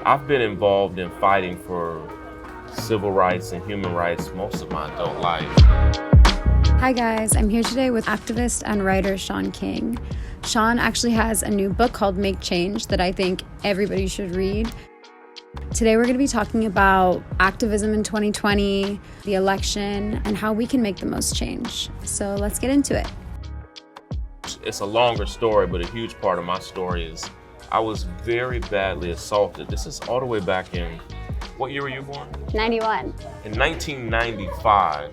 I've been involved in fighting for civil rights and human rights most of my adult life. Hi guys, I'm here today with activist and writer Shaun King. Shaun actually has a new book called Make Change that I think everybody should read. Today we're going to be talking about activism in 2020, the election, and how we can make the most change. So let's get into it. It's a longer story, but a huge part of my story is I was very badly assaulted. This is all the way back in, what year were you born? 91. In 1995,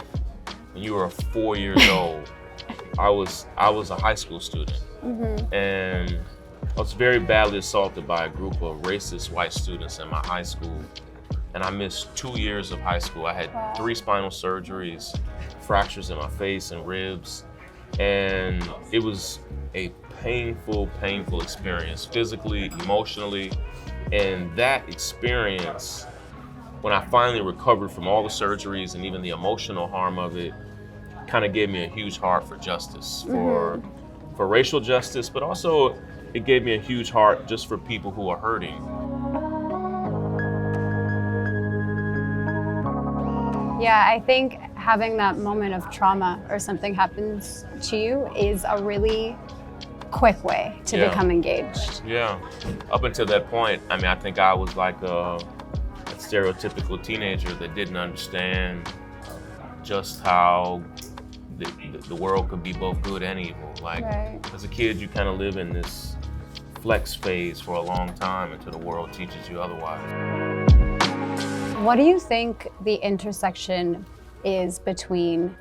when you were 4 years old, I was a high school student. And I was very badly assaulted by a group of racist white students in my high school. And I missed 2 years of high school. I had 3 spinal surgeries, fractures in my face and ribs. And it was a painful experience, physically, emotionally. And that experience, when I finally recovered from all the surgeries and even the emotional harm of it, kind of gave me a huge heart for justice, for racial justice, but also it gave me a huge heart just for people who are hurting. Yeah, I think having that moment of trauma or something happens to you is a really quick way to become engaged. Yeah, up until that point, I mean, I think I was like a stereotypical teenager that didn't understand just how the world could be both good and evil. Like, as a kid, you kind of live in this flex phase for a long time until the world teaches you otherwise. What do you think the intersection is between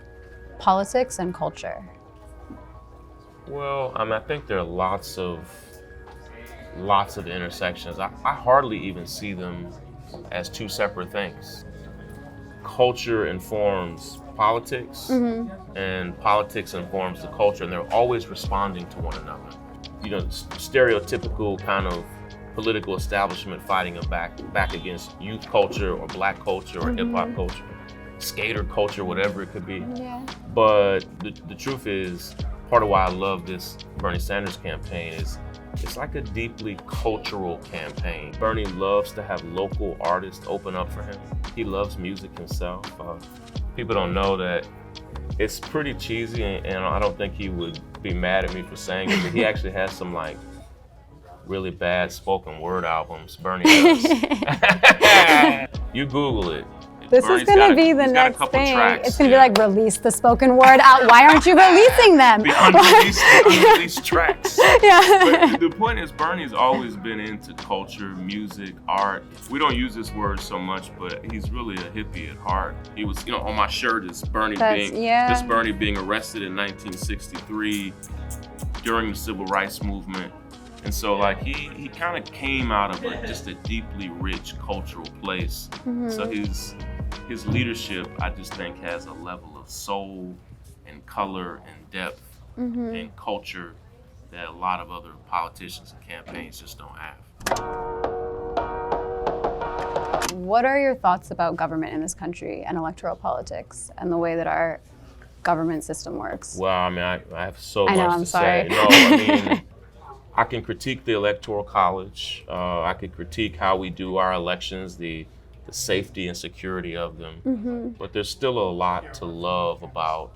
politics and culture? Well, I mean, I think there are lots of intersections. I hardly even see them as two separate things. Culture informs politics, and politics informs the culture, and they're always responding to one another. You know, stereotypical kind of political establishment fighting back against youth culture or black culture or hip hop culture, skater culture, whatever it could be. Yeah. But the truth is, part of why I love this Bernie Sanders campaign is it's like a deeply cultural campaign. Bernie loves to have local artists open up for him. He loves music himself. People don't know that it's pretty cheesy, and I don't think he would be mad at me for saying it, but he actually has some like really bad spoken word albums. Bernie does. You Google it. This Bernie's is going to be the next thing. Tracks, it's going to be like, release the spoken word out. Why aren't you releasing them? The unreleased tracks. Yeah. But the point is, Bernie's always been into culture, music, art. We don't use this word so much, but he's really a hippie at heart. He was, on my shirt is Bernie being arrested in 1963 during the Civil Rights Movement. And so like he kind of came out of just a deeply rich cultural place. So his leadership, I just think, has a level of soul and color and depth and culture that a lot of other politicians and campaigns just don't have. What are your thoughts about government in this country and electoral politics and the way that our government system works? Well, I mean, I have so much to say. No, I mean, I can critique the Electoral College. I could critique how we do our elections, the safety and security of them. But there's still a lot to love about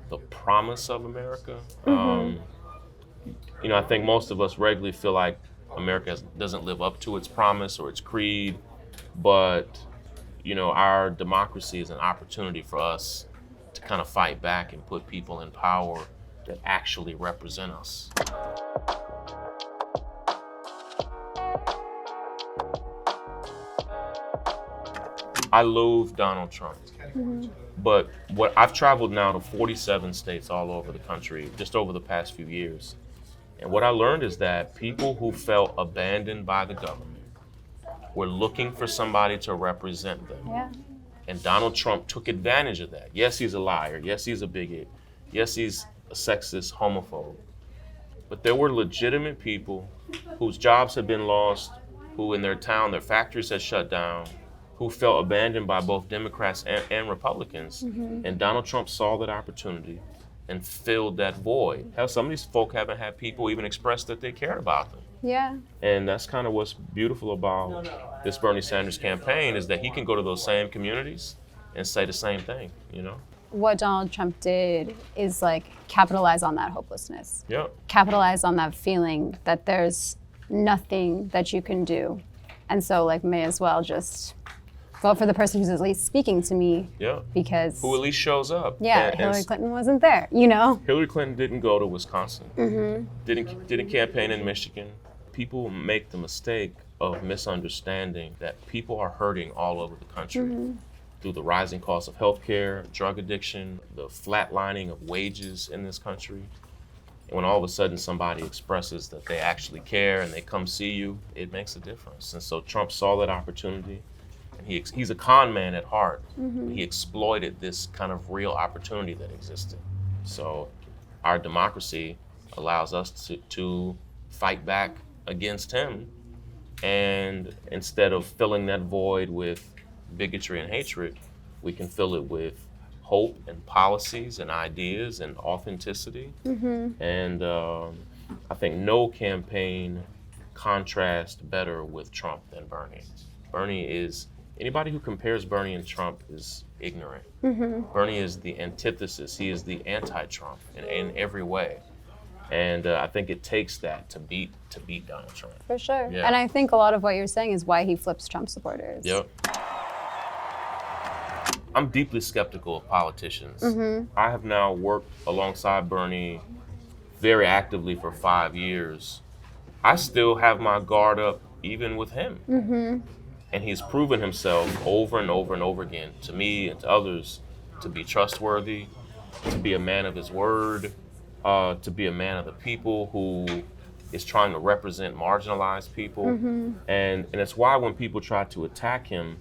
the promise of America. I think most of us regularly feel like America doesn't live up to its promise or its creed, but our democracy is an opportunity for us to kind of fight back and put people in power that actually represent us. I loathe Donald Trump, but I've traveled now to 47 states all over the country just over the past few years. And what I learned is that people who felt abandoned by the government were looking for somebody to represent them. Yeah. And Donald Trump took advantage of that. Yes, he's a liar. Yes, he's a bigot. Yes, he's a sexist homophobe. But there were legitimate people whose jobs had been lost, who in their town, their factories had shut down, who felt abandoned by both Democrats and Republicans. And Donald Trump saw that opportunity and filled that void. Hell, some of these folk haven't had people even express that they cared about them. Yeah. And that's kind of what's beautiful about this Bernie Sanders campaign is that he can go to those same communities and say the same thing, you know? What Donald Trump did is like capitalize on that hopelessness. Yep. Capitalize on that feeling that there's nothing that you can do. And so like may as well just vote for the person who's at least speaking to me. Yeah. Because who at least shows up. Yeah, Hillary Clinton wasn't there, you know? Hillary Clinton didn't go to Wisconsin. Didn't campaign in Michigan. People make the mistake of misunderstanding that people are hurting all over the country through the rising cost of healthcare, drug addiction, the flatlining of wages in this country. And when all of a sudden somebody expresses that they actually care and they come see you, it makes a difference. And so Trump saw that opportunity. And he's a con man at heart. He exploited this kind of real opportunity that existed. So our democracy allows us to fight back against him. And instead of filling that void with bigotry and hatred, we can fill it with hope and policies and ideas and authenticity. And I think no campaign contrasts better with Trump than Bernie. Anybody who compares Bernie and Trump is ignorant. Bernie is the antithesis. He is the anti-Trump in every way. And I think it takes that to beat Donald Trump. For sure. Yeah. And I think a lot of what you're saying is why he flips Trump supporters. Yep. I'm deeply skeptical of politicians. I have now worked alongside Bernie very actively for 5 years. I still have my guard up even with him. And he's proven himself over and over and over again to me and to others to be trustworthy, to be a man of his word, to be a man of the people who is trying to represent marginalized people. And it's why when people try to attack him,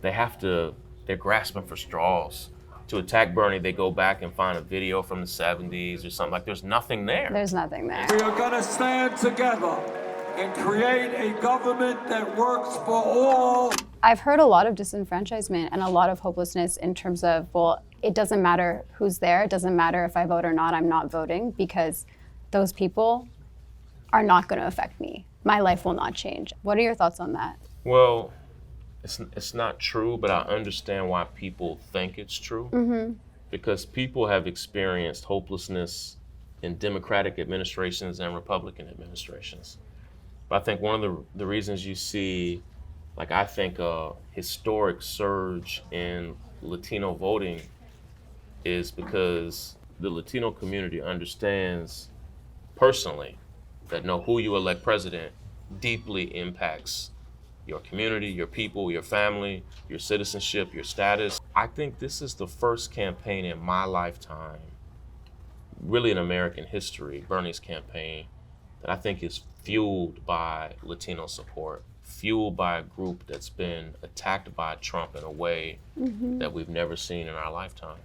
they're grasping for straws. To attack Bernie, they go back and find a video from the 70s or something. Like there's nothing there. There's nothing there. We are gonna stand together and create a government that works for all. I've heard a lot of disenfranchisement and a lot of hopelessness in terms of, well, it doesn't matter who's there. It doesn't matter if I vote or not. I'm not voting because those people are not going to affect me. My life will not change. What are your thoughts on that? Well, it's not true, but I understand why people think it's true. Because people have experienced hopelessness in Democratic administrations and Republican administrations. But I think one of the reasons you see, like I think a historic surge in Latino voting is because the Latino community understands personally that who you elect president deeply impacts your community, your people, your family, your citizenship, your status. I think this is the first campaign in my lifetime, really in American history, Bernie's campaign, that I think is fueled by Latino support, fueled by a group that's been attacked by Trump in a way that we've never seen in our lifetime.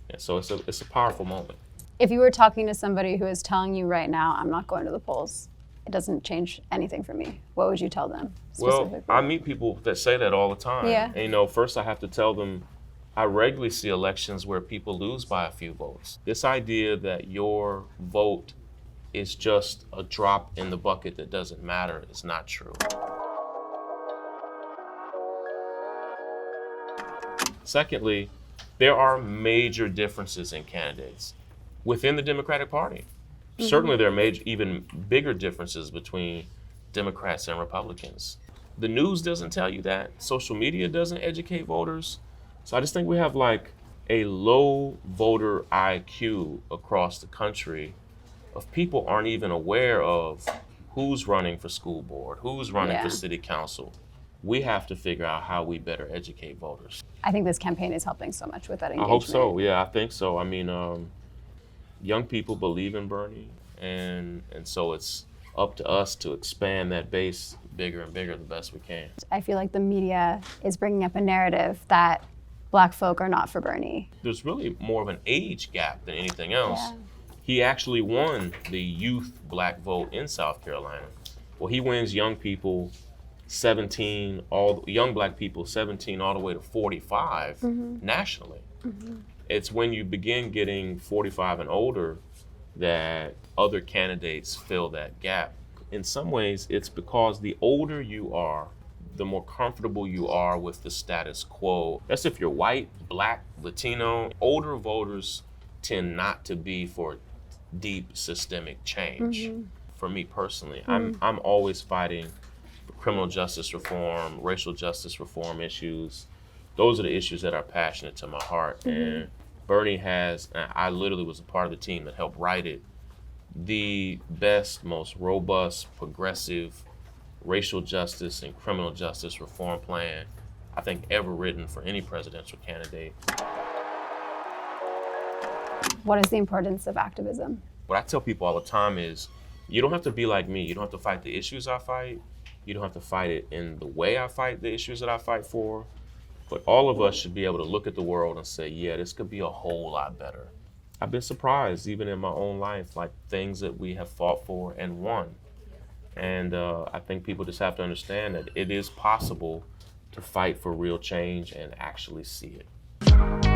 And so it's a powerful moment. If you were talking to somebody who is telling you right now, I'm not going to the polls, it doesn't change anything for me, what would you tell them specifically? Well, I meet people that say that all the time. Yeah. And first I have to tell them, I regularly see elections where people lose by a few votes. This idea that your vote is just a drop in the bucket that doesn't matter is not true. Secondly, there are major differences in candidates within the Democratic Party. Certainly there are even bigger differences between Democrats and Republicans. The news doesn't tell you that. Social media doesn't educate voters. So I just think we have like a low voter IQ across the country of people aren't even aware of who's running for school board, who's running for city council. We have to figure out how we better educate voters. I think this campaign is helping so much with that engagement. I hope so, yeah, I think so. I mean, young people believe in Bernie, and so it's up to us to expand that base bigger and bigger the best we can. I feel like the media is bringing up a narrative that Black folk are not for Bernie. There's really more of an age gap than anything else. Yeah. He actually won the youth Black vote in South Carolina. Well, he wins young people 17, young Black people 17 all the way to 45 nationally. It's when you begin getting 45 and older that other candidates fill that gap in some ways, it's because the older you are, the more comfortable you are with the status quo. That's if you're white, black, Latino. Older voters tend not to be for deep systemic change. For me personally, I'm always fighting for criminal justice reform, racial justice reform issues. Those are the issues that are passionate to my heart. And Bernie has, and I literally was a part of the team that helped write it, the best, most robust, progressive racial justice and criminal justice reform plan I think ever written for any presidential candidate. What is the importance of activism? What I tell people all the time is, you don't have to be like me. You don't have to fight the issues I fight. You don't have to fight it in the way I fight the issues that I fight for. But all of us should be able to look at the world and say, yeah, this could be a whole lot better. I've been surprised, even in my own life, like things that we have fought for and won. And I think people just have to understand that it is possible to fight for real change and actually see it.